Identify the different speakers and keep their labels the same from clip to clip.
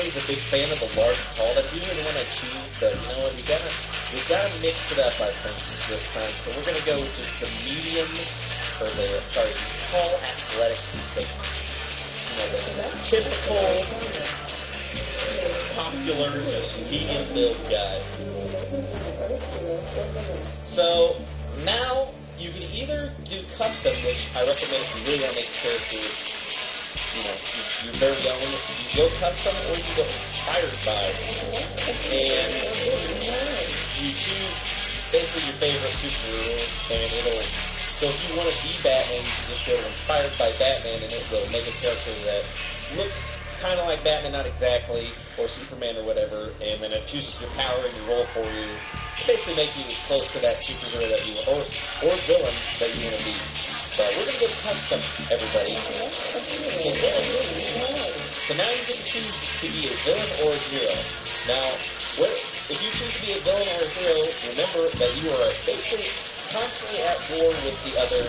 Speaker 1: always a big fan of the large tall. That's usually the one I choose, but you know what? We gotta mix it up, I think, this time. So we're gonna go with just the medium, or the tall athletics, the typical popular, just medium build guy. So now you can either do custom, which I recommend if you really want to make characters, you're very young. You go custom or you go inspired by, and you choose basically your favorite superhero, and it'll. So if you want to be Batman, you can just go to inspired by Batman, and it will make a character that looks kind of like Batman, not exactly, or Superman or whatever, and then it chooses your power and your role for you. Basically make you close to that superhero that you or villain that you want to be. But we're going to go custom, everybody. So now you can choose to be a villain or a hero. Now, if you choose to be a villain or a hero, remember that you are basically constantly at war with the other,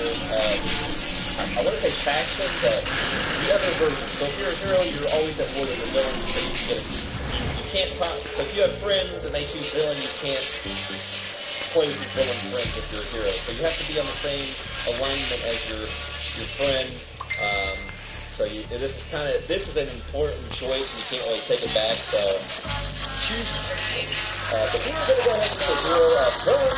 Speaker 1: I want to say faction, but the other version. So if you're a hero, you're always at war with the villain, so you can't talk. So if you have friends and they choose villain, you can't play with your villain friends if you're a hero. So you have to be on the same alignment as your friend. This is an important choice, and you can't really take it back. So choose. But we're going to go ahead and do a hero villain.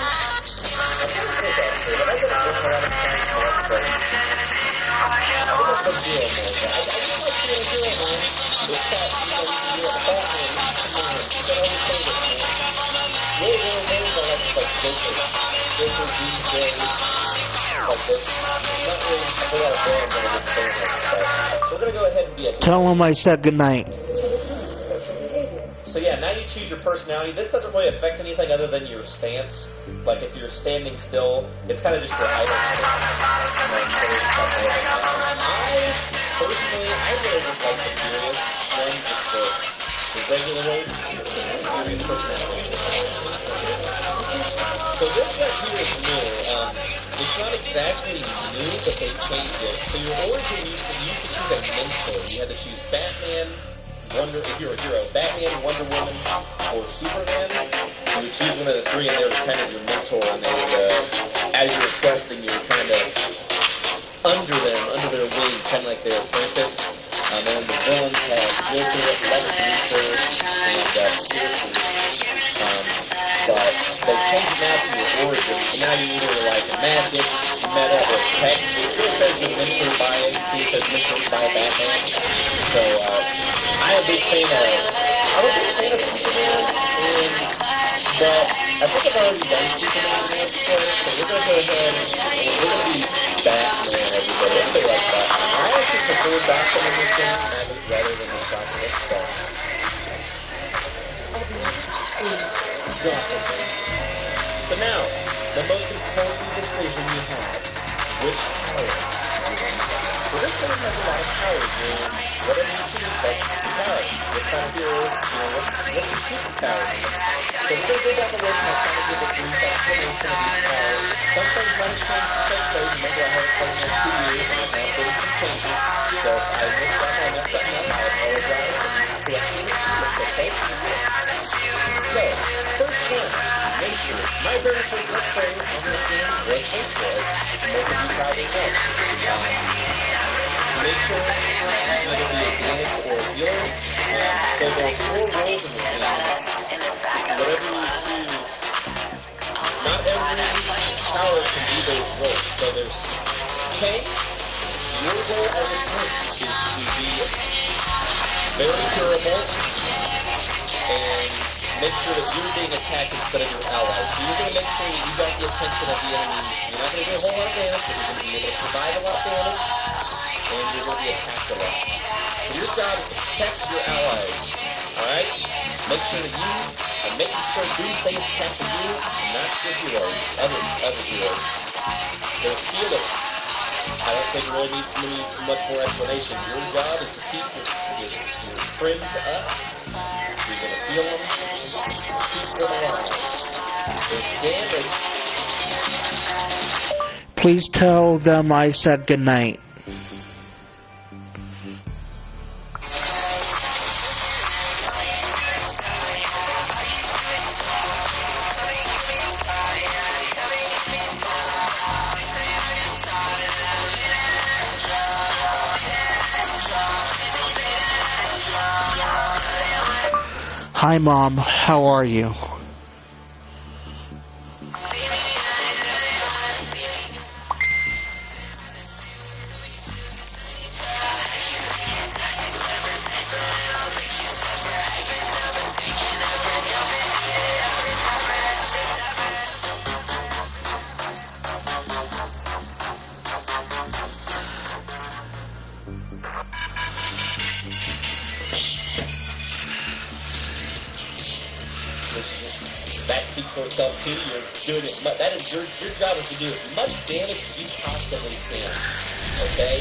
Speaker 2: Tell him I said goodnight.
Speaker 1: So yeah, now you choose your personality. This doesn't really affect anything other than your stance. Like if you're standing still, it's kind of just your height. Personally, I really just like the Furious one, just the regular way, Furious personality. So this right here is new. It's not exactly new, but they changed it. So your origin, you used to choose a mentor. You had to choose Batman, if you're a hero, Batman, Wonder Woman, or Superman. You would choose one of the three, and they were kind of your mentor, and they would, as you were questing, you were kind of under their wing, kind of like their apprentice. And then the villains had Joker, Lex Luthor, and but they changed now to your origin. So now you either like magic, meta, or tech. It still says the mentor by it. It says mentor by Batman. So I'm a big fan of Superman, but I think I've already done Superman in this player, so we're going to go ahead and we're going to be Batman, everybody. Everybody likes Batman. I actually prefer Batman in this game rather than the Batman. So now, the most important decision you have, which power? So this game has a lot of powers, and whatever you choose, that's your power. What kind of hero, what's your superpower? So we're going to go down the list and I'll kind of give a brief explanation of each power. Some things might have changed to take place. Remember, I haven't played in 2 years, and I've had some changes. So if I messed up, I apologize, and correct me in the comments, okay? So, first one, nature. My very first let's play on this game was nature. Most of you probably know. Nature, whether it be a gimmick or a healer. So there are 4 roles in this game. Whatever you choose, not every power can do those roles. So there's tank. Your role as a tank is to be very durable and make sure that you're being attacked instead of your allies. So you're going to make sure that you got the attention of the enemy. You're not going to do a whole lot of damage, but you're going to be able to provide a lot of damage, and you're going to be attacked a lot. So your job is to protect your allies. Alright? Make sure that you are making sure these things protect you, not your heroes, other heroes. There's healers. I don't think it really needs too much more explanation. Your job is to keep your friends up. You're going to heal them. Keep them alive. There's damage.
Speaker 2: Please tell them I said goodnight. Hi, Mom. How are you?
Speaker 1: That speaks for itself too. You're doing it. That is your job is to do as much damage as you possibly can. Okay.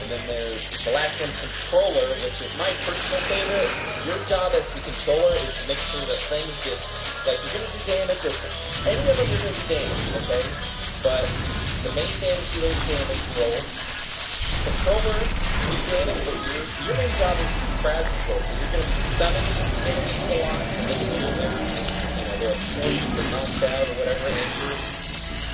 Speaker 1: And then there's the last one, controller, which is my personal favorite. Your job as the controller is to make sure that things get like you're going to do damage. Or any of them are going to do damage. Okay. But the main damage you don't damage roll. Controller, you damage, but your main job is crowd control. So you're going to be stunning enemies a lot and making sure that they're poisoned or knocked out or whatever, injured.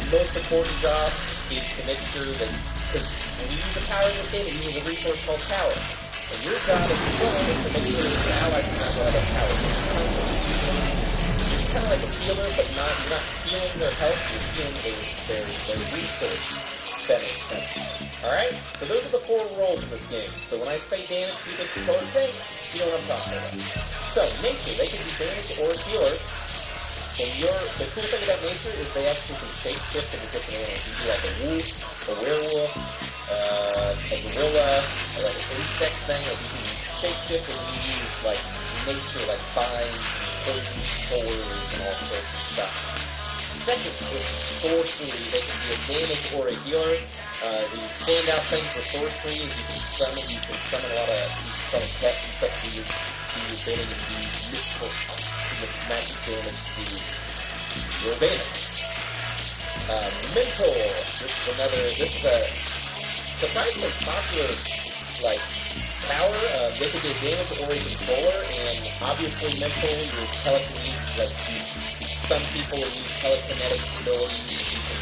Speaker 1: The most important job is to make sure that, because when you use a power in this game, you use a resource called power. And your job as a controller is to make sure that your allies do not have that power. You're just kind of like a healer, but you're not healing their health, you're healing their resource. That makes sense. Alright? So those are the 4 roles in this game. So when I say damage, people control tank, you know what I'm talking about. So, nature, they can be damage or a healer. And the cool thing about nature is they actually can shape-shift into different animals. You can be like a wolf, a werewolf, a gorilla, or like an insect thing. Like you can shape-shift and you use like nature, like vines, poison spores, and all sorts of stuff. Second is sorcery. They can be a damage or a healer. The standout thing for sorcery is you can summon a lot of pets and stuff to use bidding and do mystical magic damage to your advantage. Mental. This is a surprisingly popular like power. They can do damage or a controller, and obviously mental, your telekinesis, like some people use telekinetic abilities. You can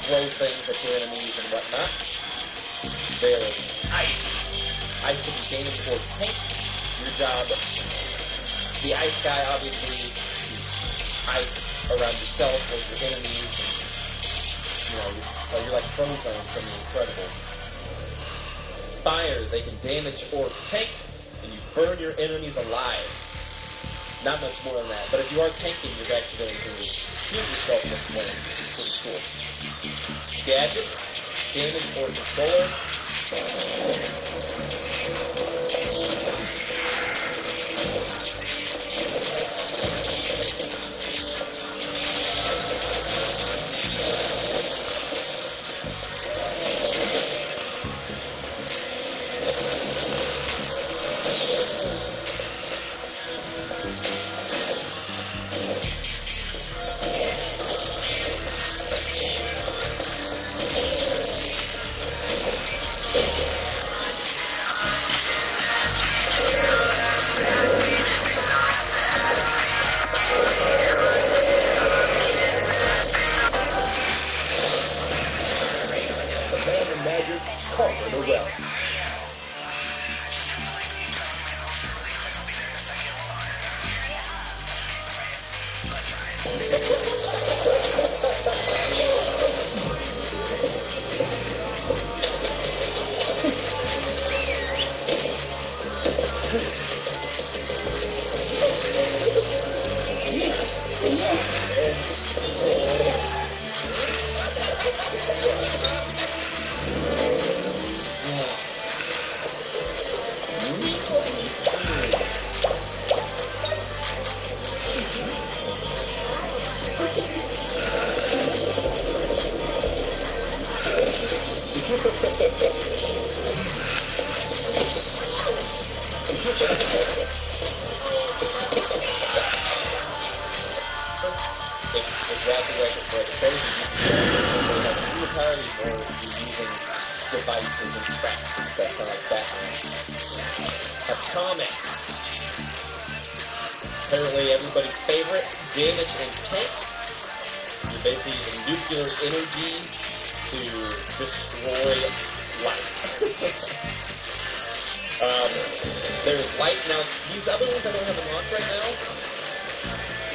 Speaker 1: throw things at your enemies and whatnot. There is ice. Ice can be damage or tank. Your job, the ice guy obviously is ice around yourself or your enemies, and you're like Frozone from The Incredibles. Fire, they can damage or tank, and you burn your enemies alive. Not much more than that, but if you are tanking, you're actually going to heal yourself in this way. It's pretty cool. Gadgets, damage or controller. Conquer the realm. Exactly like it says, you have superpowers or you're using devices and traps and stuff like that. Atomic. Apparently everybody's favorite, damage and tank. You're basically using nuclear energy to destroy life. There's light. Now, these other ones I don't have unlocked right now.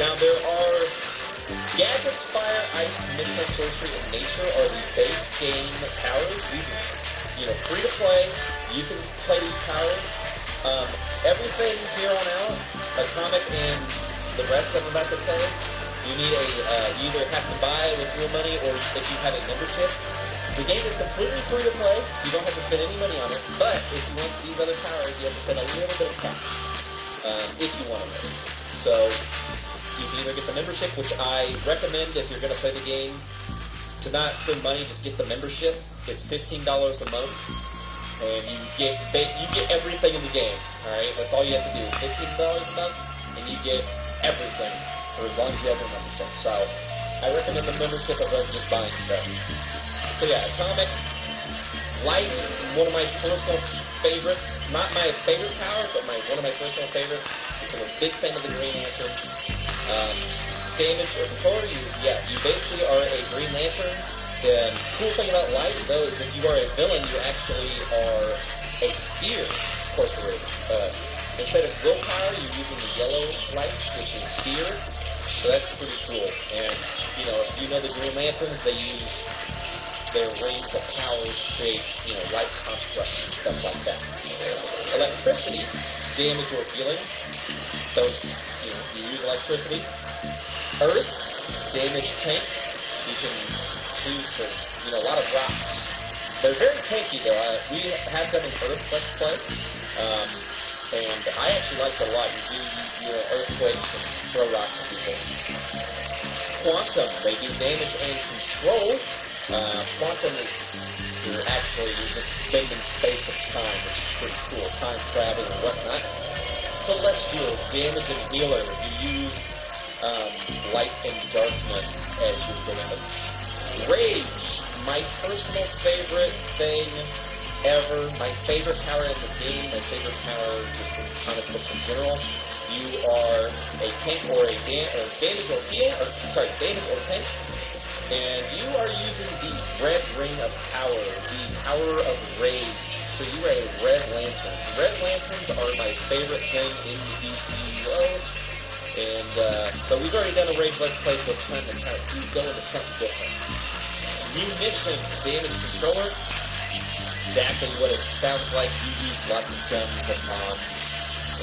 Speaker 1: Now, there are gadgets, fire, ice, midnight sorcery, and nature are the base game powers. These are, free to play. You can play these powers. Everything here on out, Atomic and the rest I'm about to play, you need you either have to buy with real money or if you have a membership. The game is completely free to play. You don't have to spend any money on it. But if you want these other powers, you have to spend a little bit of cash if you want them. So you can either get the membership, which I recommend if you're going to play the game, to not spend money, just get the membership. It's $15 a month, and you get everything in the game. All right, that's all you have to do. $15 a month, and you get everything for as long as you have your membership. So I recommend the membership above just buying stuff. So yeah, Atomic, Light, one of my personal favorites. Not my favorite power, but one of my personal favorites. I'm a big fan of the Green Lantern. Damage or controller, you basically are a Green Lantern. The cool thing about Light, though, is if you are a villain, you actually are a Fear Corporation. Instead of willpower, you're using the yellow light, which is Fear. So that's pretty cool. And, if you know the Green Lanterns, they use their range of powers to create, light constructs and stuff like that. Electricity, damage or healing. So, you use electricity. Earth, damage tank. You can choose for, a lot of rocks. They're very tanky, though. We have them in Earth Let's Play. And I actually like it a lot. You do earthquakes and throw rocks at people. Quantum, they do damage and control. Quantum is you're just bending space and time, which is pretty cool. Time travel and whatnot. Celestial, damage and healer. You use light and darkness as your damage. Rage, my personal favorite thing ever. My favorite power in the game. My favorite power just in comic books in general. You are a tank or damage or tank. And you are using the red ring of power, the power of rage. So you are a red lantern. Red lanterns are my favorite thing in the DC world. And so we've already done a Rage Let's Play, so it's time to go into something different. Munitions, damage controller. Exactly what it sounds like. You use lots of guns and bombs.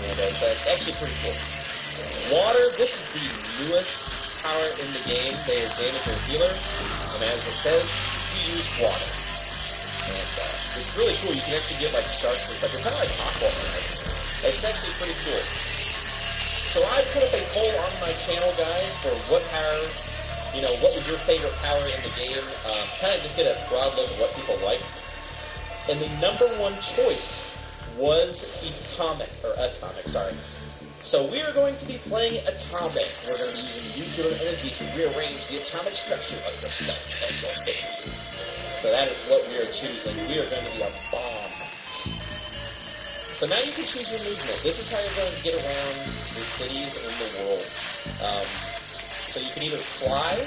Speaker 1: And so it's actually pretty cool. Water, this is the newest power in the game. They are damage or healer, and as it says, you use water. And it's really cool. You can actually get like sharks and stuff. It's kind of like Aquaman. It's actually pretty cool. So I put up a poll on my channel, guys, for what power, what was your favorite power in the game? Kind of just get a broad look at what people like. And the number one choice was Atomic. So we are going to be playing Atomic. We're going to be using nuclear energy to rearrange the atomic structure of the sun and your city. So that is what we are choosing. We are going to be a bomb. So now you can choose your movement. This is how you're going to get around the cities and the world. So you can either fly,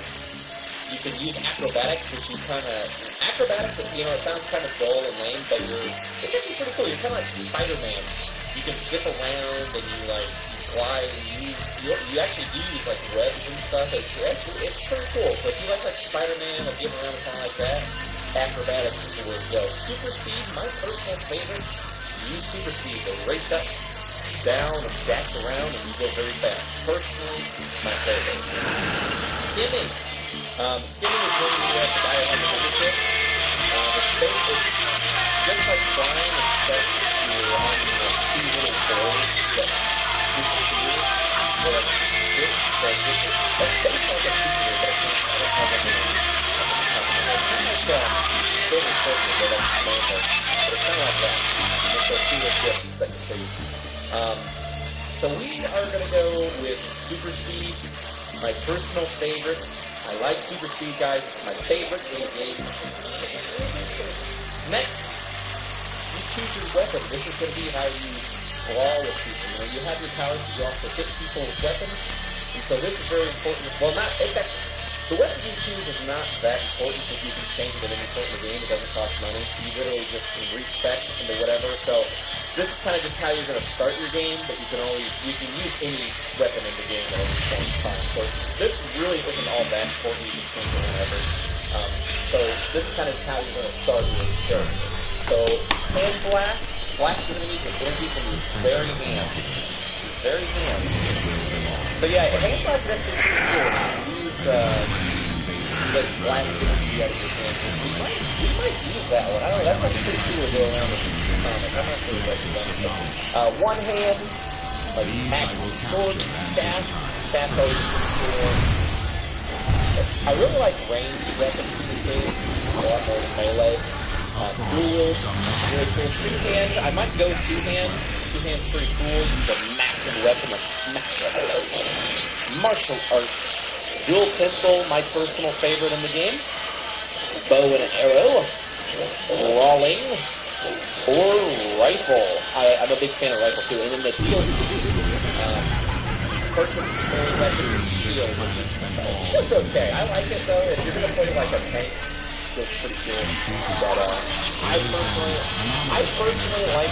Speaker 1: you can use acrobatics, which you acrobatics, it sounds kind of dull and lame, but it's actually pretty cool. You're kind of like Spider-Man. You can zip around and you fly and you actually use like webs and stuff. It's pretty cool. So if you like Spider-Man or getting around and kind of like that, acrobatics is the way to go. Super speed, my personal favorite. You use super speed. They race up, down, and dash around, and you go very fast. Personally, my favorite. Skimming. Skimming is when you have to buy a membership. The space is just like flying, except you're on two little doors that disappear. But that's based on the feature, but I don't have that many. It's kind of favorite circle, but that's normal. But it's kind of like that. It's those two little ships that you see. So we are going to go with super speed, my personal favorite. I like super speed, guys. It's my favorite in the game. Next, you choose your weapon. This is going to be how you brawl with people. You have your powers to go off to hit people with weapons. And so this is very important. Well, it's The weapon you choose is not that important because you can change it at any point in the game. It doesn't cost money. You literally just can respec into whatever. So this is kind of just how you're going to start your game, but you can use any weapon in the game at any point in time. So this really isn't all that important. You can change it whenever. So this is kind of how you're going to start your character. So hand blast. Blast enemies with energy from your very hands. Your very hands. So yeah, hand blast is actually pretty cool. Let blast energy out of your hands. We might use that one. I don't know. That's actually pretty cool to go around with the comic. I'm not sure what you've done. One hand, axe, sword, staff. Staff always pretty cool. I really like ranged weapons in this game. A lot more than melee. Dual, really cool. Two-hand, I might go two-hand. Two-hand's pretty cool. Use a massive weapon like smash. Martial arts. Dual pistol, my personal favorite in the game. Bow and an arrow. Brawling. Or rifle. I'm a big fan of rifle too. And then the shield. Personal weapon shield. Shield's okay. I like it though. If you're going to play like a tank, it's pretty cool. But I personally like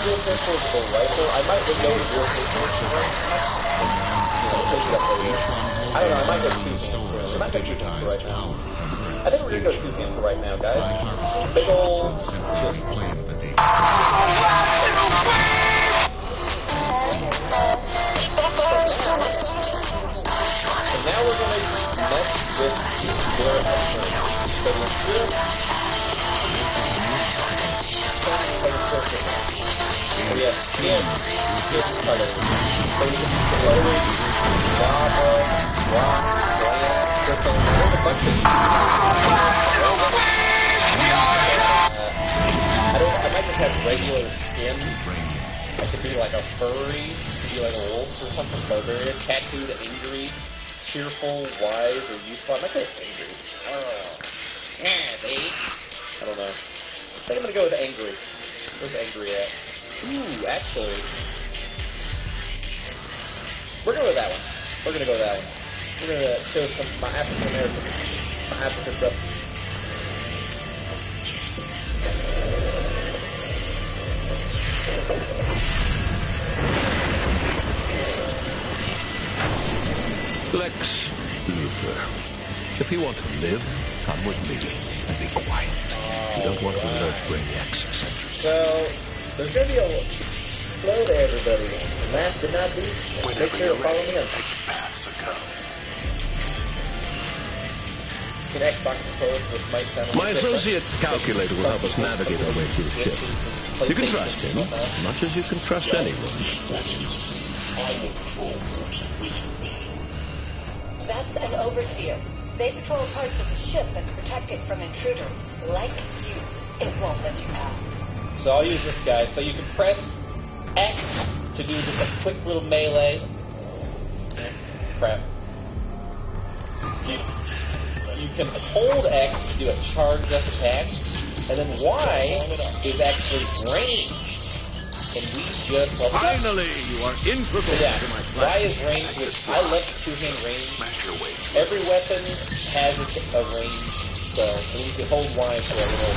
Speaker 1: dual pistols for rifle. I might go dual pistols for rifle. I don't know, I might go two-hand. I might go two-hand for right now. I think we're going to go two-hand for right now, guys. Big ol'... And now we're going to mess with their upgrade. So the ship... We have skin colors. So we can slowly lava, rock, land, crystal, there's a bunch of I might just have regular skin. I could be like a furry, could be like a wolf or something, barbarian, tattooed, angry, cheerful, wise, or useful. I might go with angry. Yeah, babe. I don't know. I think I'm gonna go with angry. Where's angry at? Ooh, actually, we're going with that one. We're going to go with that one. We're going to show some my African stuff.
Speaker 3: Lex Luthor, if you want to live, come with me and be quiet. You don't want to alert Brainiac's eccentricity.
Speaker 1: So, there's going to be a flow to everybody. The mask did not be. Make sure to follow me on Xbox controllers with Mike Center.
Speaker 3: My associate calculator will help us navigate our way through the ship. You can trust him as much as you can trust anyone.
Speaker 4: That's an overseer. They patrol parts of the ship that's protected from intruders like you. It won't let you out.
Speaker 1: So I'll use this guy. So you can press X to do just a quick little melee. Crap. You can hold X to do a charged up attack, and then Y is actually range. And we just
Speaker 3: finally you are integral to my plan.
Speaker 1: Y is range, which I love two-hand range. Every weapon has a range, so you can hold Y for a little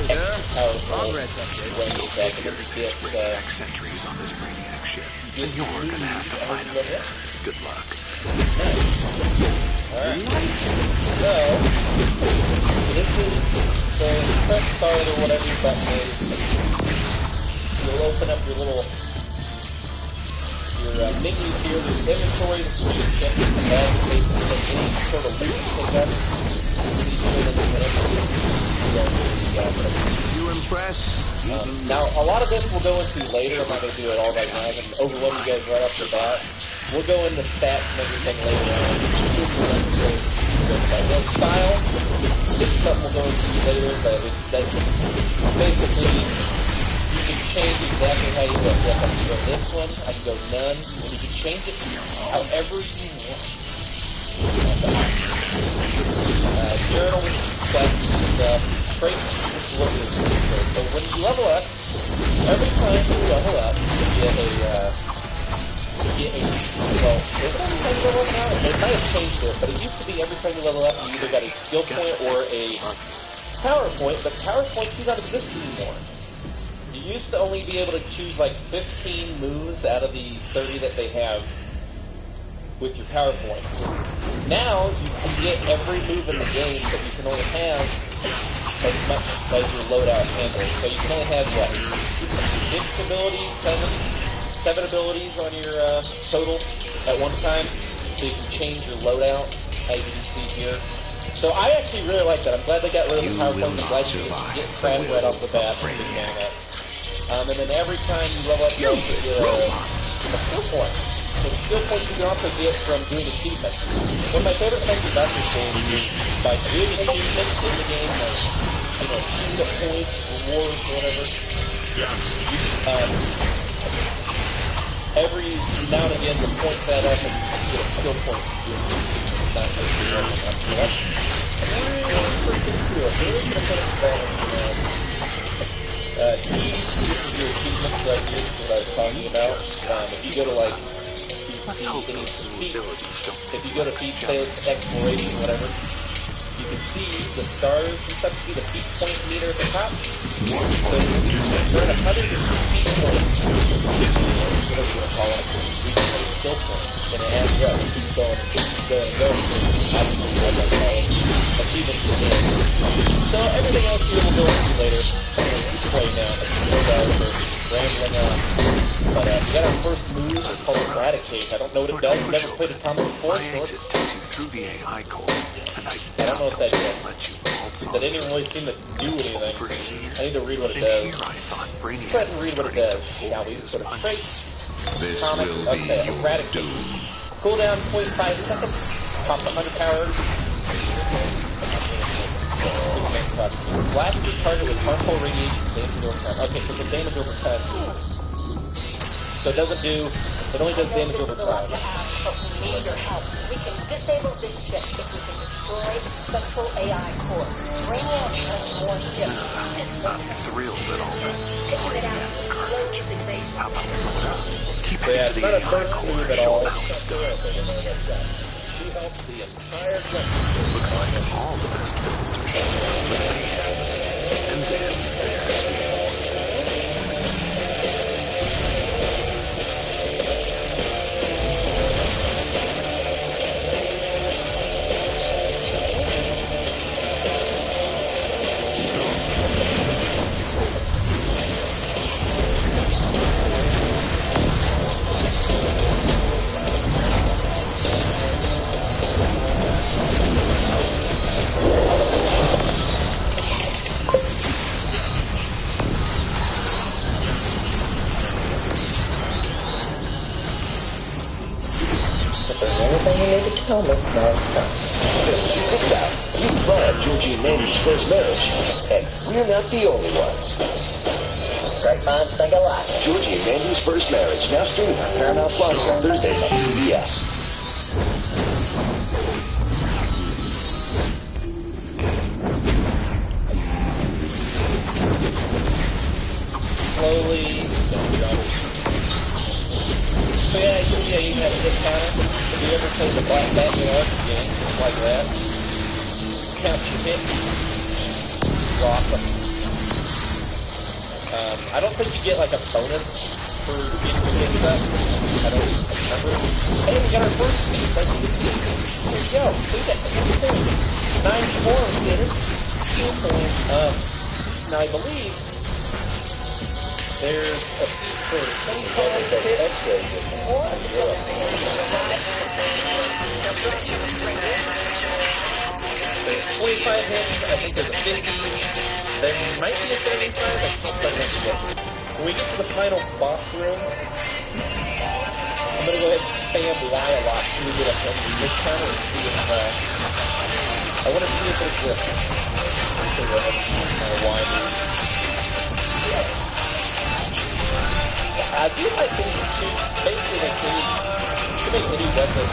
Speaker 1: extra powerful range attack. And then get
Speaker 3: sentries on this Brainiac ship. And you're gonna have to find them. Good luck.
Speaker 1: Alright. So this is press start or whatever your button is. You'll open up your little menus here. There's inventory, the speed check, the bag, basically any sort of loot you pick up.
Speaker 3: You impress?
Speaker 1: Now, a lot of this we'll go into later. I'm not going to do it all right now. I'm going to overload you guys right off the bat. We'll go into stats and everything later on. The style, this is something we'll go into later, but that's basically, you can change exactly how you go. I can go this one, I can go none, and you can change it however you want. Journal, quests, stuff, traits, this is what you're doing. So when you level up, every time you level up, you get get a, well, every time you level up, they might have changed it, but it used to be every time you level up, you either got a skill point or a power point, but power points do not exist anymore. You used to only be able to choose like 15 moves out of the 30 that they have with your power points. Now, you can get every move in the game, but you can only have as much as your loadout handles. So you can only have, what, 6 abilities, 7 abilities on your total at one time, so you can change your loadout, as you can see here. So I actually really like that. I'm glad they got rid of the power points. I'm glad you can get crap right off the bat from doing that. And then every time you level up, you also get a skill point. So the skill points you can also get from doing achievements. One of my favorite things about this game is by doing achievements in the game, like, you know, achievement points, rewards, whatever. Every now and again, the points add up and you get a skill point to do achievements. Not just the one up to one. Pretty cool. Really going to put it together. This is your achievements right here, is what I was talking about. If you go to, like, if you go to feed sales, exploration, whatever, you can see the stars and stuff. See the feet point meter at the top? So you're at 102 feet points. Whatever you want to call it. Skill point. And it adds up. It keeps going and going and going. Obviously, you have that achievements for game. So everything else you will go into later. Play now. Rambling on. But we got our first move. It's called Eradicate. I don't know what it does. I've never played Atomic before.
Speaker 3: It takes you through the AI core, and I
Speaker 1: don't know what that does.
Speaker 3: That
Speaker 1: didn't even really seem to do anything. I need to read what it does. Go ahead and read what it does, shall we? Sort of straight. Atomic. Okay, Eradicate. Cooldown 0.5 seconds. Pop 100 power. Blast your target with harmful radiation damage over time. Okay, so the damage over time. So it doesn't do, it only does damage over time.
Speaker 4: We need your help. We can disable this ship if we can destroy Central AI Core. Bring in more ships.
Speaker 3: I'm thrilled at all that carnage. How about the loadout? Keep it to the AI core, show how it's done.
Speaker 1: She helps the entire ship.
Speaker 3: Looks like all the best villains are showing up with me. And then there's the
Speaker 5: The secret's out. You planned Georgie and Mandy's first marriage, and we're not the only ones.
Speaker 4: Great minds think alike.
Speaker 5: Georgie and Mandy's first marriage, now streaming on Paramount Plus on Thursdays on CBS.
Speaker 1: Slowly, so yeah, you have a hit counter. If you ever play the Black Batman Arkham game, it's like that. Count your hits. It's awesome. I don't think you get like a bonus for getting your hits up. I don't remember. Hey, we got our first speed, like you can see. There you go. See that? 94 did it. 2 points. Now I believe there's a feat for 25 hits. There's 25 hits, I think there's a 50. There might be a 75, I can't quite remember. When we get to the final boss room, I'm going to go ahead and spam Y a lot so we get a hit counter and see if, I want to see if it exists. So go ahead and kind of Y move. I do like things to basically they can make any weapon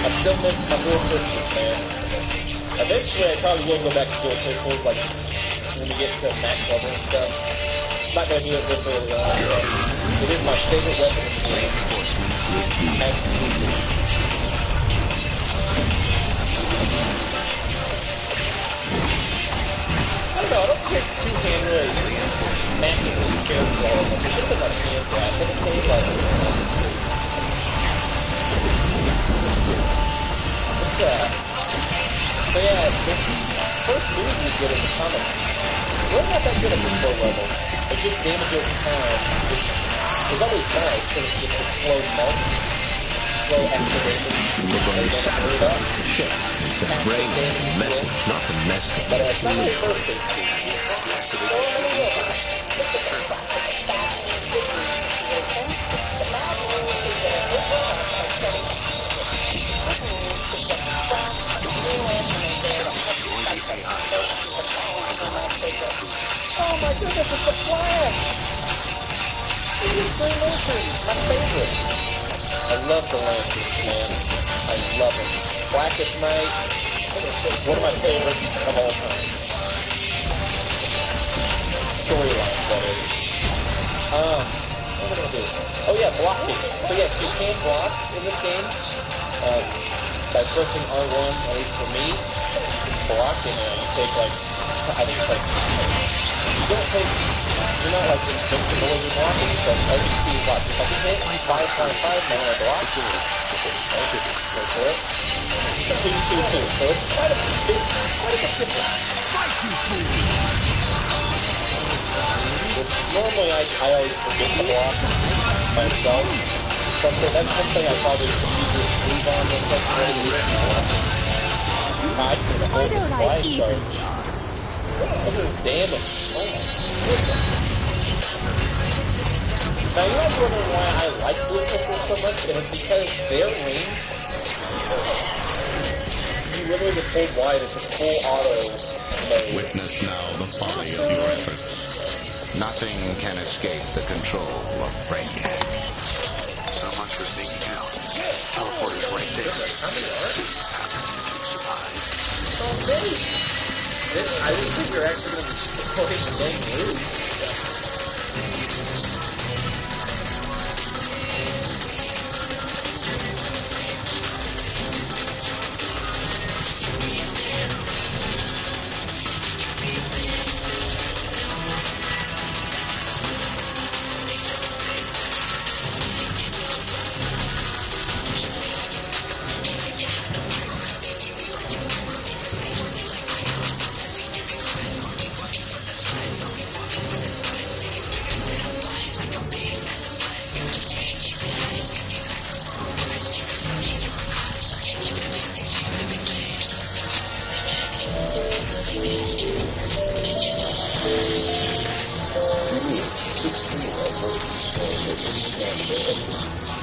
Speaker 1: I'm still missing my dual pistols, man. Eventually I probably will go back to dual pistols, like when we get to max level and stuff. not gonna do it with the, it is my favorite weapon in the game. Absolutely. I don't know, I don't think two-hand really massively cares for all of them. It should have been like hand grab. I think it came like... So yeah, this first move is good in the comics. We're not that good at this low level. It just damage over time. It's always nice because it's just a slow march, slow activation.
Speaker 3: Shit. It's a brain message, not the message.
Speaker 1: But it's not really perfect. Oh my goodness, it's a Flash! It is Green Lantern, my favorite. I love the Lanterns, man. I love them. Blackest Night, one of my favorites of all time. Storyline, that is. What am I gonna do? Oh yeah, blocking. So yes, you can block in this game. By pressing R1, at least for me, block and you take like, I think it's like, you're not like invincible when you're blocking, but every speed block. If I can hit 5.5, now I block. Go for it. 2, 2, 2. So it's quite a bit different. Normally I always forget to block myself. So that's something I probably should leave on with like I can hold the fly charge. Look at the damage. Oh my goodness. Now you might be wondering why I like Blue Pistols so much, and it's because their range, you literally just hold wide, it's a full auto mode.
Speaker 6: Witness now the folly of your efforts. Nothing can escape the control of Brainiac. So much for sneaking out. Teleporter's right there.
Speaker 1: I didn't think you were actually going to play the same move.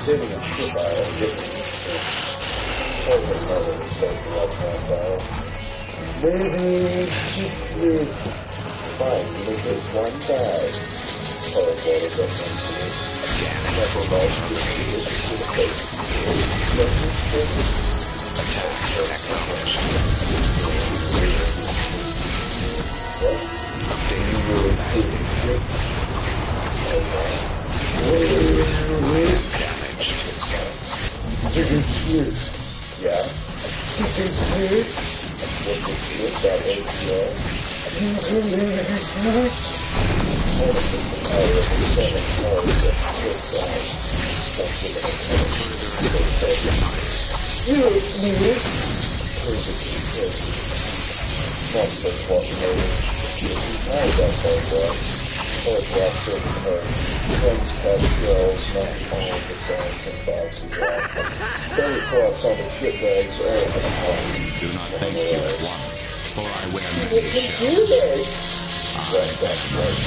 Speaker 5: Saving a ship out of different maybe fine, you make this one guy. Oh, that is up to me. That's what I was doing to the place. Yeah. What the shit, that APO? You can leave it this much? What is it, the power of the Senate cars that shit down? That's it, you don't need it. Crazy. Not just walking over. I got that guy. Photographs of her. Friends past girls, not calling the bags and boxes out. Very cross on the shit bags.
Speaker 6: Do not think you at once, for I wear many shells.
Speaker 5: That's right.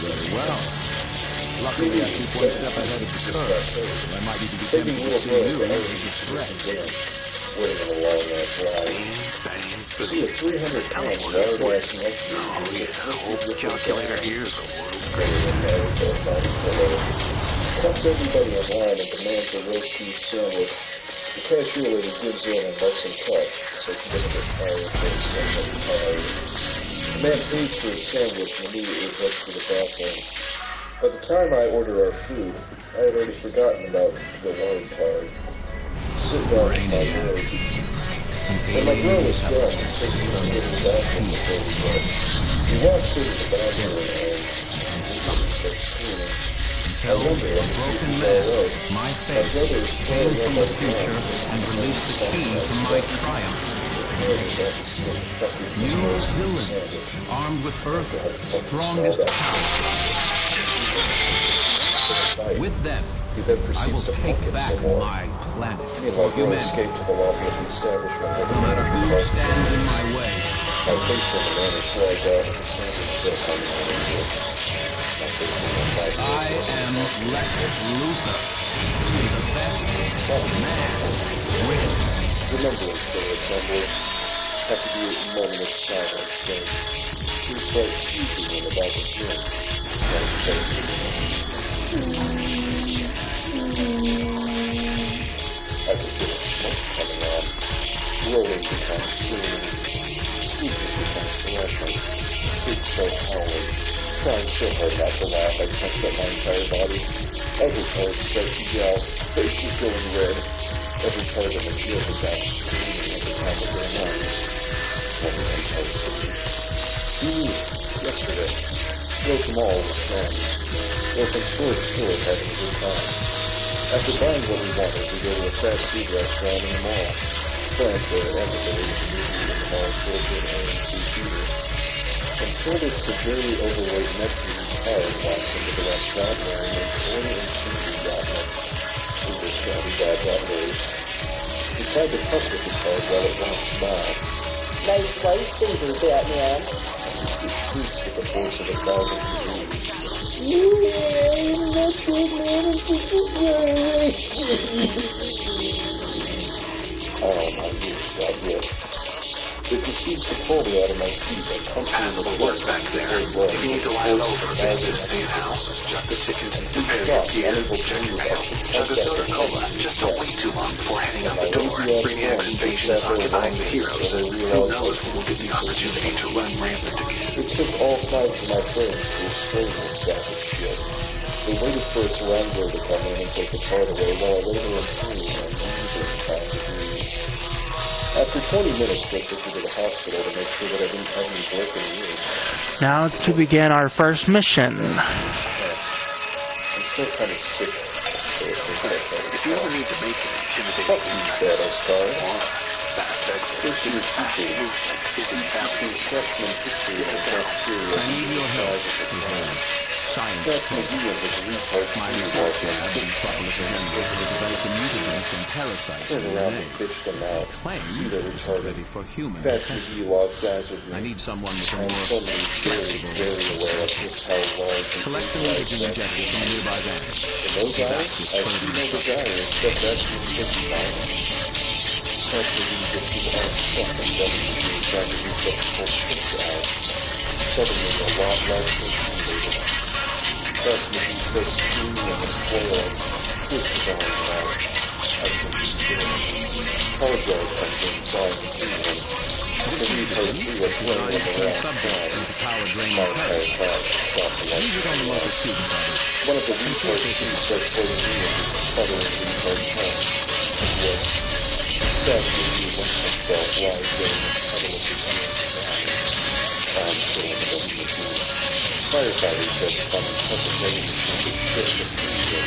Speaker 6: Very well. Luckily, I keep one step ahead of the curve, so I might even be tempted to see you as a threat.
Speaker 5: Waiting along that line. See a 300-pound yard ass next to you.
Speaker 6: Oh, yeah, the whole calculator here is a world's
Speaker 5: greatest. Comes everybody in line and demands a roast beef sandwich. The cashier lady gives in and lets him cut, so he doesn't get tired of getting something tired. The man pays for his sandwich and immediately heads to the bathroom. By the time I order our food, I had already forgotten about the wine card. Sit down in my room. When my girl was done, insisting on getting the bathroom before we went, we walked into the bathroom and started screaming.
Speaker 7: Until a broken man, my faith, came from the future and released the key from my triumph. New villains, armed with Earth's strongest power. With them, I will take back my planet for humanity. No matter who stands in my way.
Speaker 5: My face on the man is slide down and the sandwich still coming on the field.
Speaker 7: I am Lex Luthor, the best man with.
Speaker 5: Remembering Philip Dumble had to be a moment of silence then. He was quite speaking in the back of the room. I could feel smoke coming on, rolling becomes screaming, squeaking becomes thrashing, kids start howling, trying so hard not to laugh I tensed up my entire body. Other parts start to yell, faces going red. Every part of the field is out screaming at the top of their lungs. Everyone starts singing. Yesterday, Broken Mall was friends. Broken Sword Stewart having a good time. After buying what we wanted, we go to a fast food restaurant in the mall. Planned for everybody to meet in the mall for a good AMC theater. Until this severely overweight Neptune card walks into the restaurant wearing a toy-and-TV outfit. This guy bad that way. He tried to fuck with the card while it walks by.
Speaker 8: Nice lightsaber, Batman.
Speaker 5: He shrieks with the force of 1,000 degrees. Oh my goodness, that did. It proceeds to pull me out of my seat and punch me in the face back there. If you need to lie low for a bit, this state house is just a ticket. Prepare your gear, check your mail, chug a soda cola. Just don't wait too long before heading out the door. Brainiac's invasion is occupying the heroes. Who knows when we'll get the opportunity to run rampant again. It took all 5 of my friends to restrain this sack of shit. They waited for its wrangler to come in and take the card away while later in tune and music trying to breathe. After 20 minutes, they took me to the hospital to make sure that I didn't have any broken ribs.
Speaker 2: Now to begin our first mission.
Speaker 5: I'm still kind of sick.
Speaker 6: If you ever need to make an intimidating fast exit,
Speaker 5: She was teaching freshman history of the bacteria.
Speaker 7: I need your help. Science.
Speaker 5: That museum was retard.
Speaker 7: My research lab in Metropolis Agenda to develop a mutagen from parasites
Speaker 5: Turn
Speaker 7: in
Speaker 5: around
Speaker 7: the
Speaker 5: and bitch them out.
Speaker 7: claim
Speaker 5: See the
Speaker 7: it's
Speaker 5: retarded.
Speaker 7: ready for human
Speaker 5: Fast
Speaker 7: testing.
Speaker 5: McGee logs eyes with me.
Speaker 7: I need someone with a
Speaker 5: I'm
Speaker 7: more
Speaker 5: suddenly very, very aware of just how large and
Speaker 7: collect the
Speaker 5: big
Speaker 7: mutagen
Speaker 5: life
Speaker 7: injected from a nearby van.
Speaker 5: in those eyes, I see no desire except that to just fine. Fast McGee gets his arm stuck and WMG trying to reach up to pull shit out. Suddenly a lot less intimidated. Fast McGee starts screaming and flailing. Twists his arm around. I simply stare. Car guard comes in, trying to see him. The retard threw a flame on the round side. My entire class stopped the light.
Speaker 7: Leave it on the motor student, brother.
Speaker 5: One of the retard students starts holding me in his sputtering retard hand. Yes. Fast McGee lets himself lie down and cuddle with his hands down. I'm still in the WMG. Firefighters said some Pennsylvania should trip the freezing.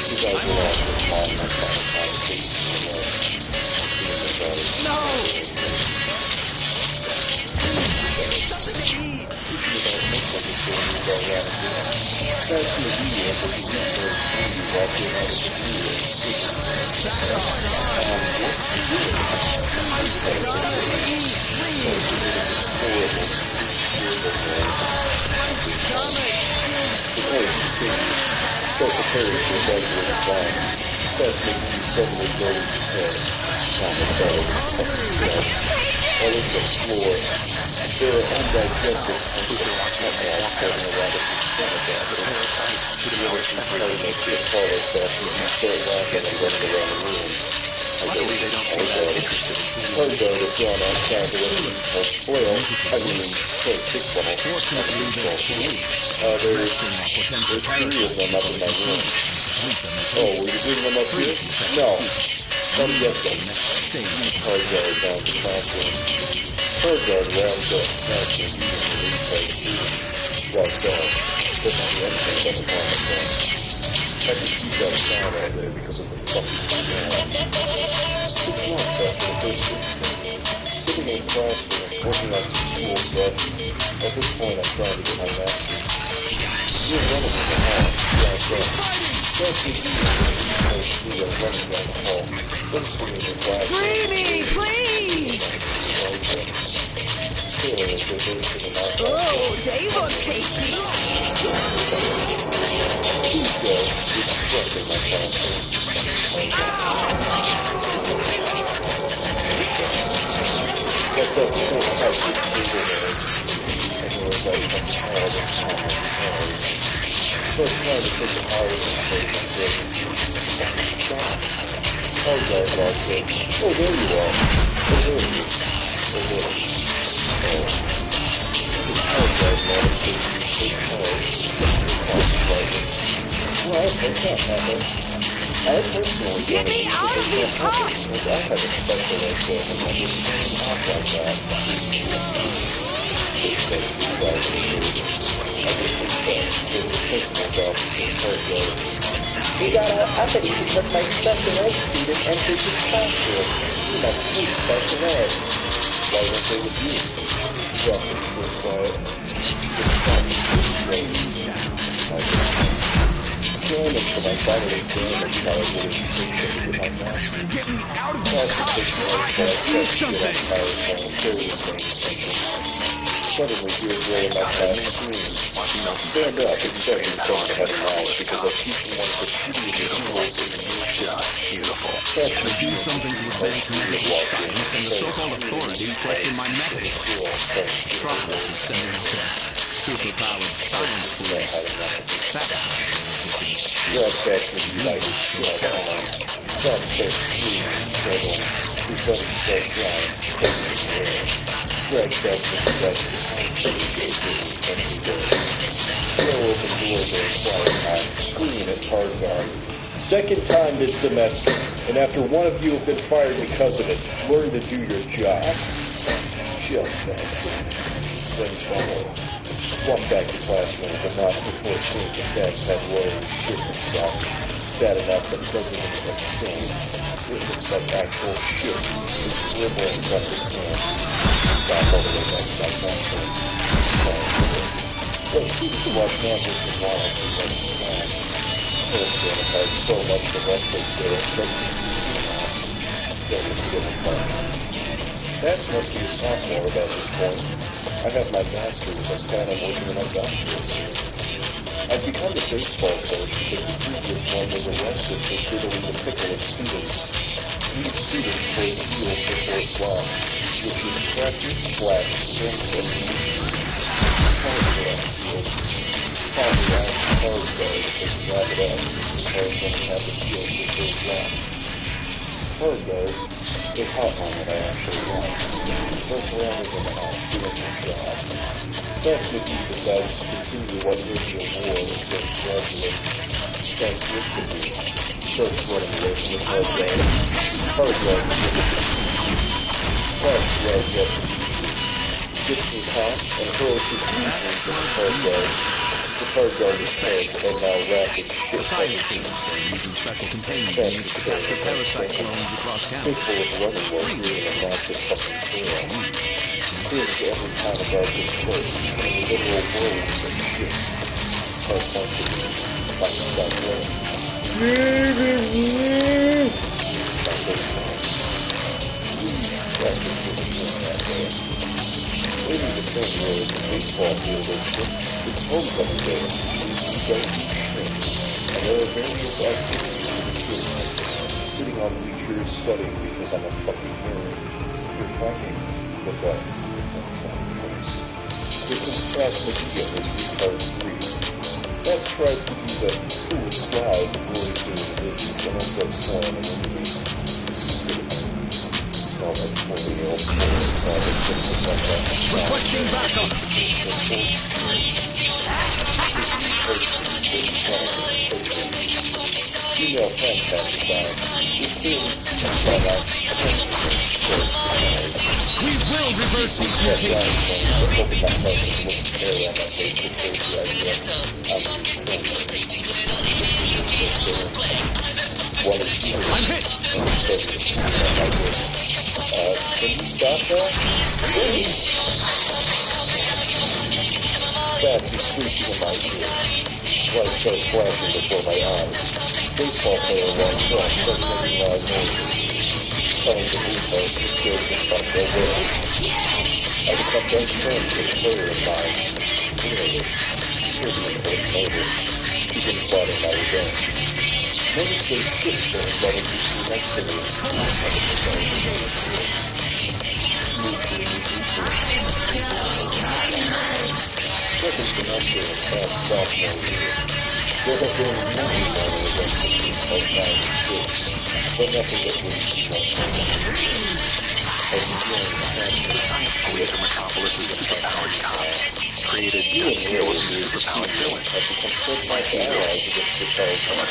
Speaker 5: You guys are all just mom and final conversation. No! That's the idea that you need to walk in out of the Start preparing to evacuate the bomb. That makes you suddenly go to his head. Not the belly, all over the floor. There are undigested hunches of hot having erratically stomach acid. The military party makes it fall as fast as you start laughing and running around the room.
Speaker 6: Luckily, they don't seem that interested in
Speaker 5: Cargo is drawn on Candle or Flail. I mean, kickball. There's 3 of them up in my room. Oh, will you bring them up here? No. Come get them. Cargo down the classroom. Cargo rounds up Classroom and replays. Walks out. Doesn't do anything but the moment. I can keep that sound out there because of the fucking sound. 6 months after the first sitting in a classroom, working on some school stuff. At this point, I'm trying to get my master's. You're running in the hall. Walks up. That's the reason we are running down the hall. First thing in the classroom.
Speaker 9: Freebie, please!
Speaker 5: Still, as they go to the mouth.
Speaker 9: Oh, they look tasty.
Speaker 5: Tuesday is stuck in my classroom. That's that short house with people there. And there was like a child and child. So it's trying to take the power of the place and break it. Stop. Cargo walks in. Oh, there you are. Oh, there you are. Oh, there you are. The cargo manages to take cars. Well, that can't happen. I personally
Speaker 9: Get me out of these cups!
Speaker 5: I have a special idea and I just can't talk like that. It's basically right here. I just think that the principal's office is Cargo.
Speaker 8: I bet you could put my special ed student enters his classroom. You must hate special ed.
Speaker 5: Why weren't they with you? Drop it real quiet. Just stop it. Join us for my final exam and try to get education with my master.
Speaker 7: Get me out of this house! Do something!
Speaker 5: Suddenly, here's Ray in my class scream. Stand up and start in front of the head of knowledge because I'm teaching one of the shittiest tools in the new shot.
Speaker 7: Beautiful. To do something to advance medical science and the so-called authorities question my methods. Metropolis is sending us a superpowered science police.
Speaker 5: Grab back to the light. Stop that scream, trouble. His buddy starts flying. Grab back to the light. Throw open doors and quiet time. Scream at Tarzan. Second time this semester, and after one of you have been fired because of it, learn to do your job. Just that. Friends follow. Walk back to classroom, but not before seeing the fence had lawyer shit himself. Bad enough that President abstained. It looks like actual shit. His dribble and cut his pants. Back all the way back to my classroom. Well, students watch Manhurst and Wild through that class. Philip identified so much the rest of their expected that was different fun. Max must be a sophomore about this point. I have my master's and plan on working on my doctorate. I've become a baseball coach because the previous one was arrested for fiddling the pickle at students. These students played the field before it's locked, which was practice, flat, swing, and Probably asked the cars guard if they could wrap it up, because cars don't have the field before it's locked. Card guard is hot on what I actually want. First round is in the house, doing your job. That's what he decides to continue what is your war and then graduate. That's what to do. Starts running away from the card guard. Card guard is with it. Card guard gets his hat and hurls his reasons at the card guard. The card guard is tagged and now wrapped in shit.
Speaker 7: Using special containment units to capture parasite clones across campus.
Speaker 5: Capable of running while creating a massive fucking tail. Screams every time about this place, and a literal whirlwind of shit. Card points at me, fighting that way. Not very nice. Practice was doing that way. Maybe the thing where the baseball field is shit. It's homecoming day. You don't shrink. And there are various activities for the kids. Sitting on bleachers, studying because I'm a fucking nerd. You're fighting with that place. It's in class Medea was retard 3. That tries to be the cool cloud going through the religions and ends up slam and into me. Smell like 40 Female friend passes by. You see,
Speaker 7: We will reverse these I'm hit!
Speaker 5: Can you stop that? Please! Fast is screeching in my ear. Light starts flashing before my eyes. Baseball player runs from starts making loud noises. Telling the replay to scared to stop their world. I become best friends with a player of mine. Clearly, turbulent or motor. He can plot my revenge. Notice they skip things that are usually next to me. Second semester in past sophomore year, there have been many minor events of 96, but nothing that would be
Speaker 6: The science police from Metropolis is superpowered cops, created just to deal with superpowered villains. So much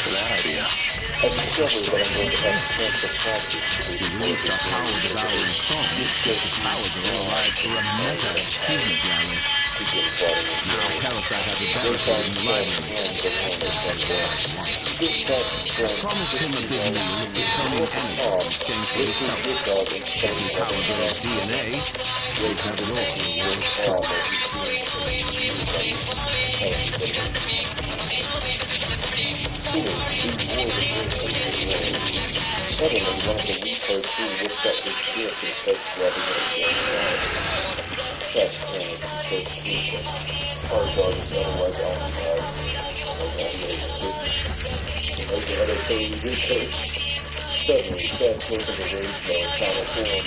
Speaker 6: for that idea.
Speaker 5: I discovered that I'm going to have to transfer practice to the
Speaker 7: Release the power-devouring clone. The powers are all right for a meta-achievement rally. Now Parasite has a barricade in the library. Promised him a big meal if the coming enemy exchange for his help. If he powers his DNA, they have it all.
Speaker 5: Suddenly, one of the retard crew whips out his gift and starts rubbing it against That's panic and starts sneezing. Our dog is otherwise occupied. Like the other thing retard. Suddenly, Fats goes into rage mode, final form.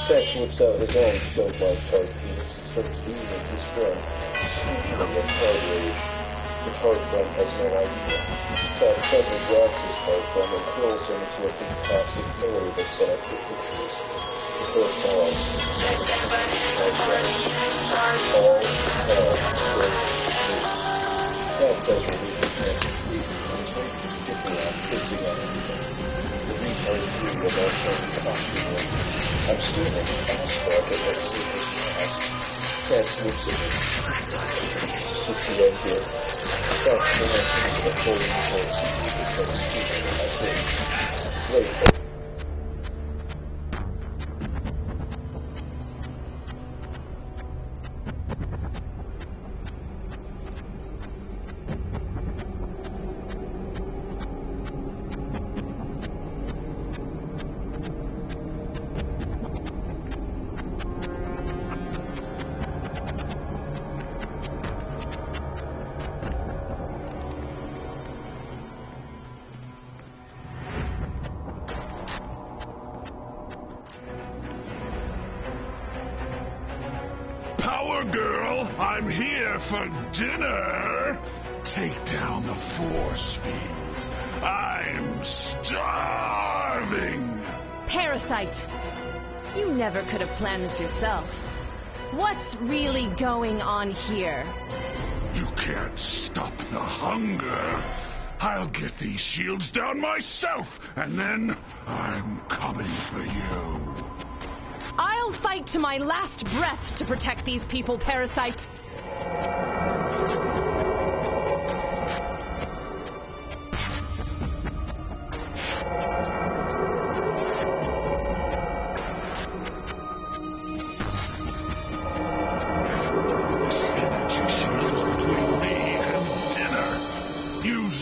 Speaker 5: Fats whips out his own show-like card penis and starts beating his friend. Speaking of retard rage, the card friend has no idea. Fats suddenly grabs his card friend and hurls him into a big toxic fairy that's set up for pictures. The first falls. All hell breaks loose. Fats says the reason can't complete and is waiting to get me out, pissing on everything. The retard crew will now start to talk to him. I'm screaming, ass-fuck, and let's see his ass. Fats looks at me. Switch the right here. Fats connects into the floating points and starts speaking in my face. Wait.
Speaker 10: I'm here for dinner. Take down the force fields. I'm starving.
Speaker 9: Parasite, you never could have planned this yourself. What's really going on here?
Speaker 10: You can't stop the hunger. I'll get these shields down myself, and then I'm coming for you.
Speaker 9: I'll fight to my last breath to protect these people, Parasite.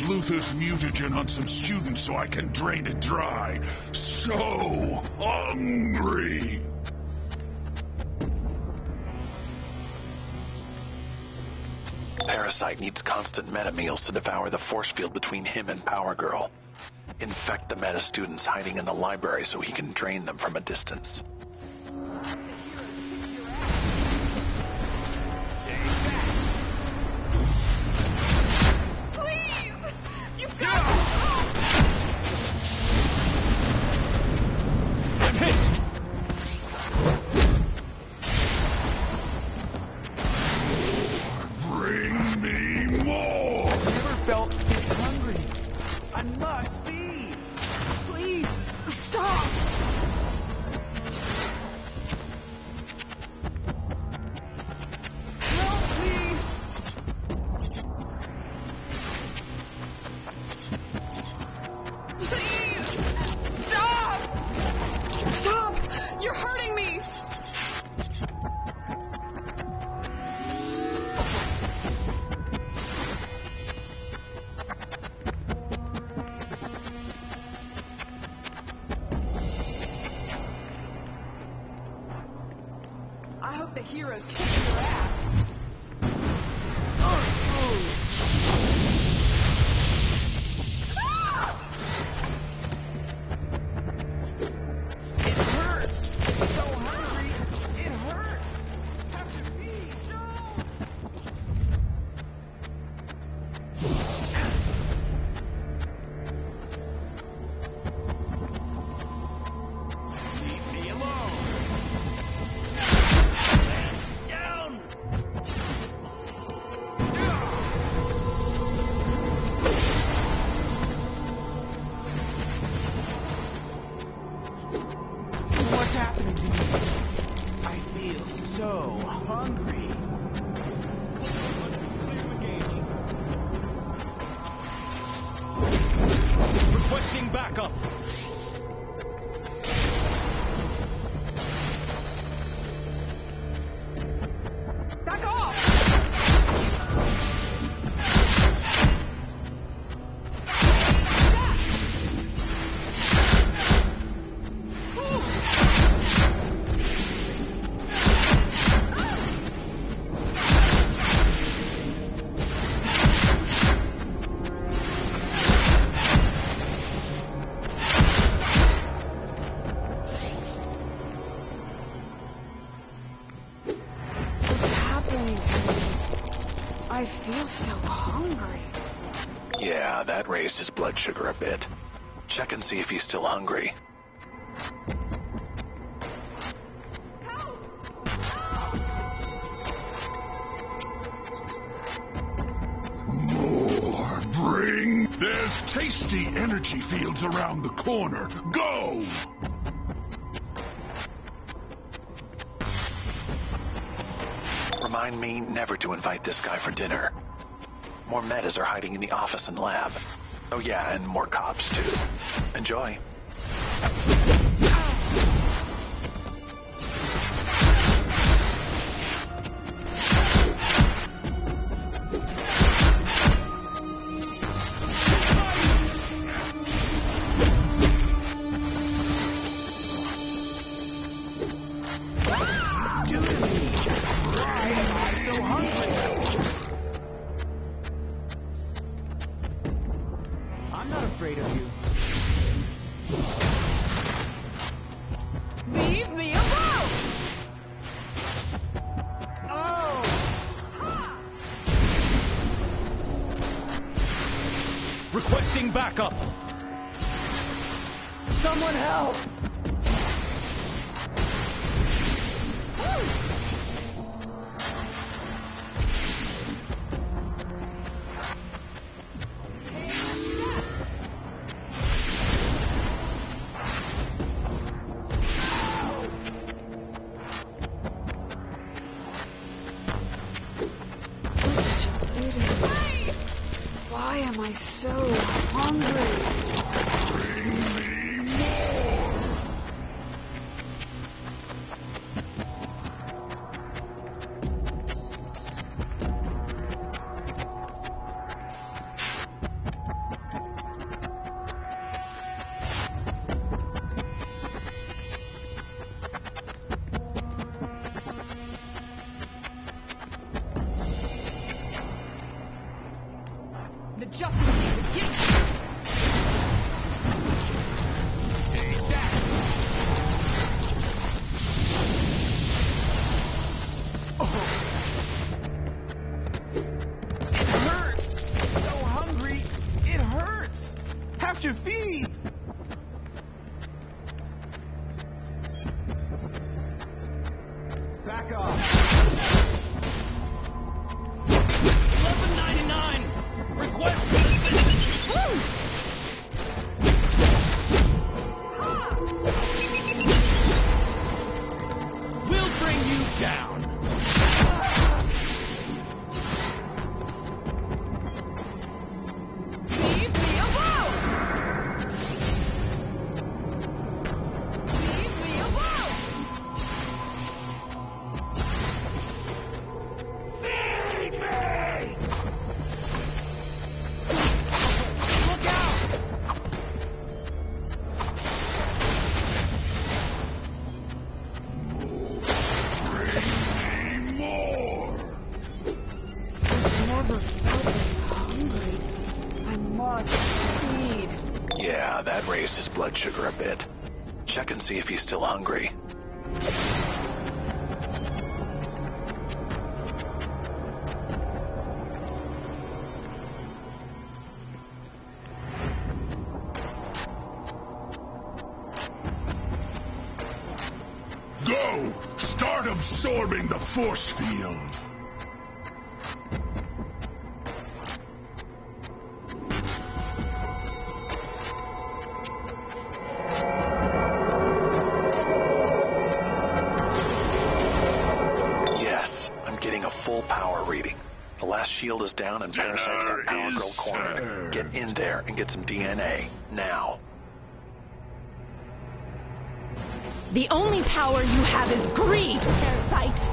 Speaker 10: Luther's mutagen on some students so I can drain it dry. So hungry!
Speaker 6: Parasite needs constant meta meals to devour the force field between him and Power Girl. Infect the meta students hiding in the library so he can drain them from a distance.
Speaker 11: hope the heroes kick your ass. I feel so hungry.
Speaker 6: Yeah, that raised his blood sugar a bit. Check and see if he's still hungry.
Speaker 10: More, bring. There's tasty energy fields around the corner. Go!
Speaker 6: Remind me never to invite this guy for dinner. More metas are hiding in the office and lab. Oh yeah, and more cops too. Enjoy.
Speaker 7: Requesting backup.
Speaker 11: Someone help! Why am I so hungry?
Speaker 10: Bring me more!
Speaker 11: The Justice League, get
Speaker 7: Take that.
Speaker 11: It hurts! So hungry, it hurts! Have to feed! Back off.
Speaker 7: $11.99. Request. We'll bring you down.
Speaker 11: Leave me alone! Leave me alone!
Speaker 10: Feed me!
Speaker 11: Look out!
Speaker 10: Bring
Speaker 6: raised his blood sugar a bit. Check and see if he's still hungry.
Speaker 10: Go! Start absorbing the force field!
Speaker 6: Yes, I'm getting a full power reading. The last shield is down and Parasite's got Power Girl cornered. Get in there and get some DNA. Now.
Speaker 9: The only power you have is greed, Parasite!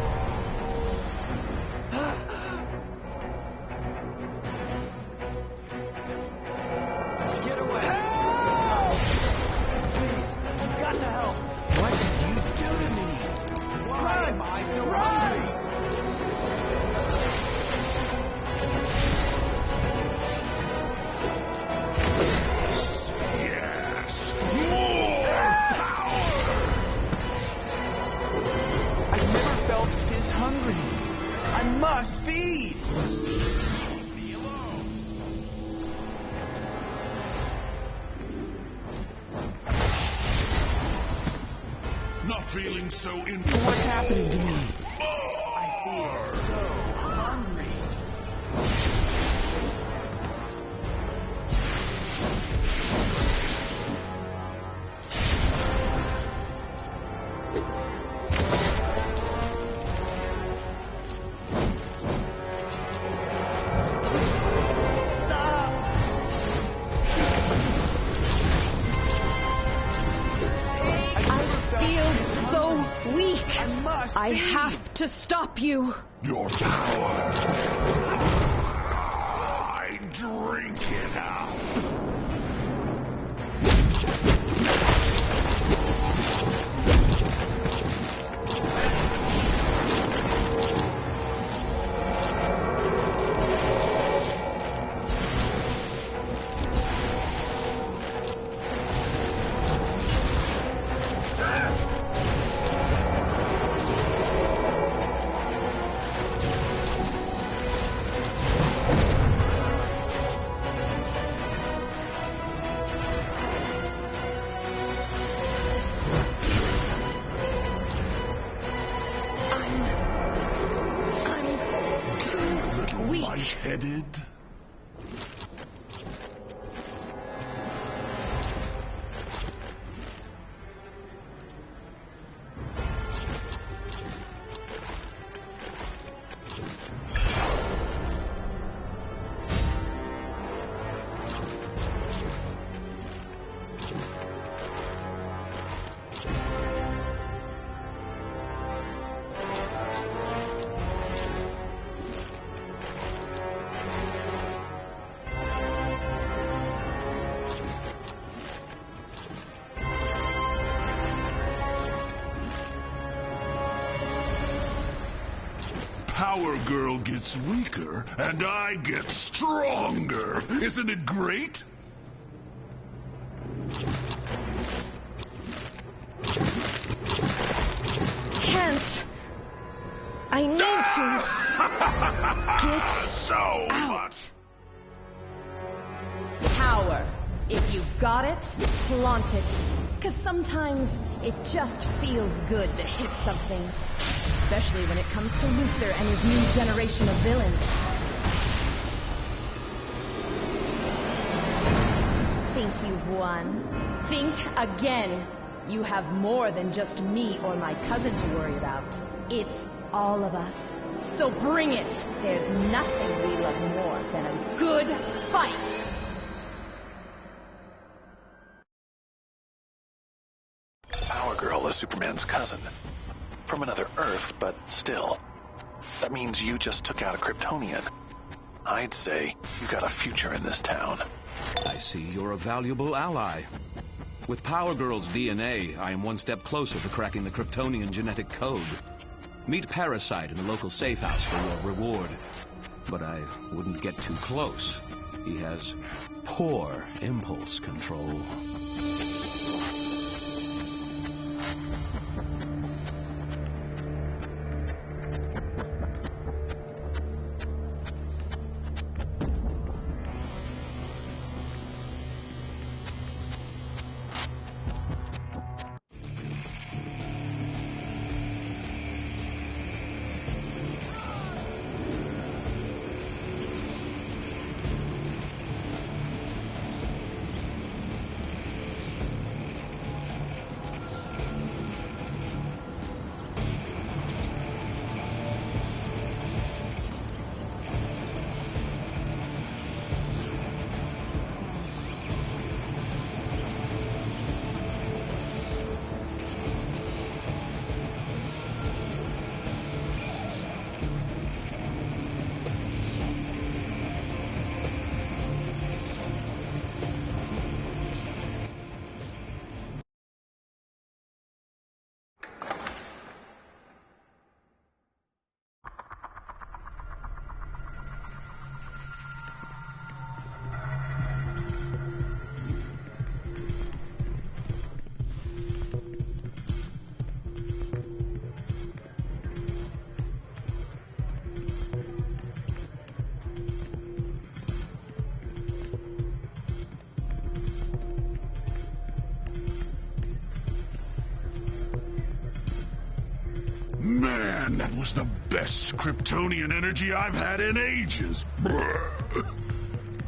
Speaker 11: Get away! Help! Please, you've got to help. What did you do to me? Why am I so hungry?
Speaker 10: Yes! More power!
Speaker 11: I've never felt this hungry. I must feed.
Speaker 10: Not feeling so in.
Speaker 11: What's happening to me?
Speaker 10: I
Speaker 11: feel so hungry.
Speaker 9: I have to stop you.
Speaker 10: Your power. I drink it out. Lightheaded? Power Girl gets weaker, and I get stronger. Isn't it great?
Speaker 9: Can't. I need to. Get
Speaker 10: so
Speaker 9: out.
Speaker 10: much.
Speaker 9: Power. If you've got it, flaunt it. Because sometimes it just feels good to hit something. Especially when it comes to Luther and his new generation of villains. Think you've won? Think again. You have more than just me or my cousin to worry about. It's all of us. So bring it. There's nothing we love more than a good fight.
Speaker 6: Power Girl is Superman's cousin. From another Earth, but still. That means you just took out a Kryptonian. I'd say you got a future in this town.
Speaker 7: I see you're a valuable ally. With Power Girl's DNA, I am one step closer to cracking the Kryptonian genetic code. Meet Parasite in the local safe house for your reward. But I wouldn't get too close. He has poor impulse control.
Speaker 10: Man, that was the best Kryptonian energy I've had in ages. Brr.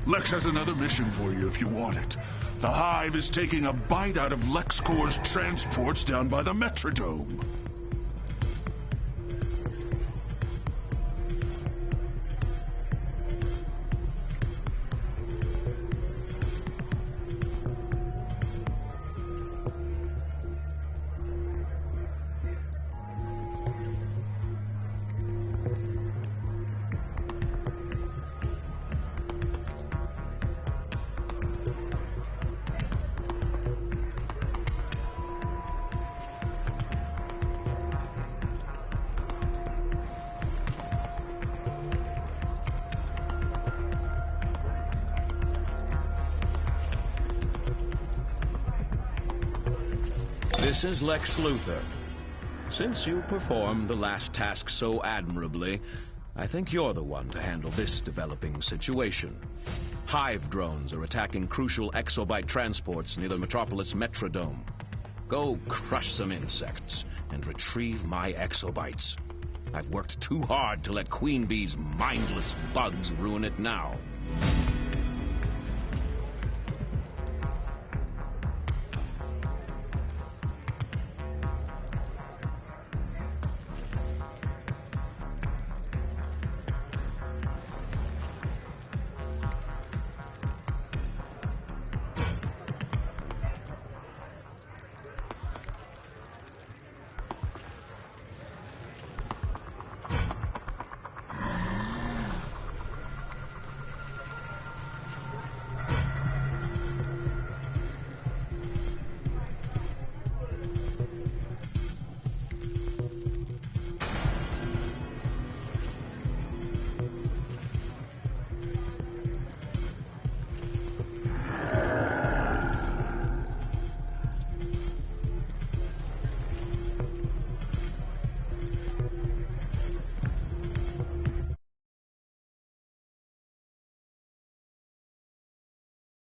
Speaker 10: Lex has another mission for you if you want it. The Hive is taking a bite out of LexCorp's transports down by the Metrodome.
Speaker 7: This is Lex Luthor. Since you performed the last task so admirably, I think you're the one to handle this developing situation. Hive drones are attacking crucial exobyte transports near the Metropolis Metrodome. Go crush some insects and retrieve my exobytes. I've worked too hard to let Queen Bee's mindless bugs ruin it now.